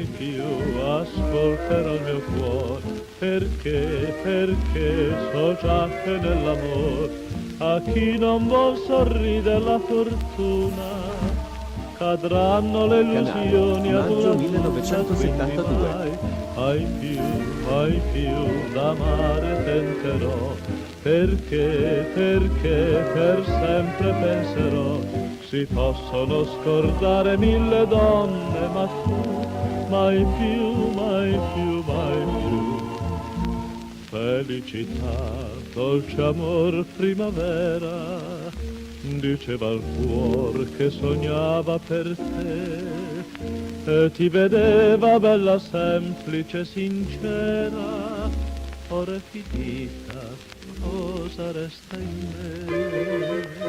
mai più ascolterò il mio cuore, perché so già che nell'amor a chi non vuol sorride la fortuna cadranno le illusioni ad maggio una 1972. mai più d'amare tenterò, perché per sempre penserò, si possono scordare mille donne, ma tu mai più, mai più, mai più. Felicità, dolce amor, primavera, diceva il cuor che sognava per te e ti vedeva bella, semplice, sincera. Ora è finita, cosa resta in me?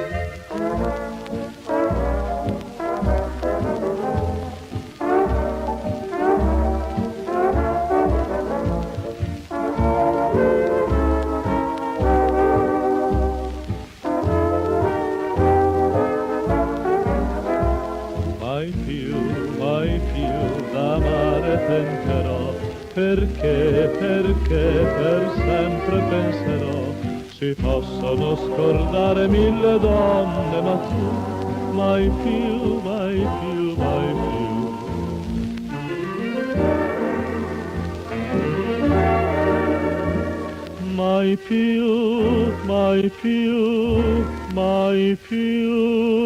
Mai più d'amare tenterò, perché per sempre penserò, si possono scordare mille donne, ma tu mai più, mai più, mai più. Mai più, mai più, mai più.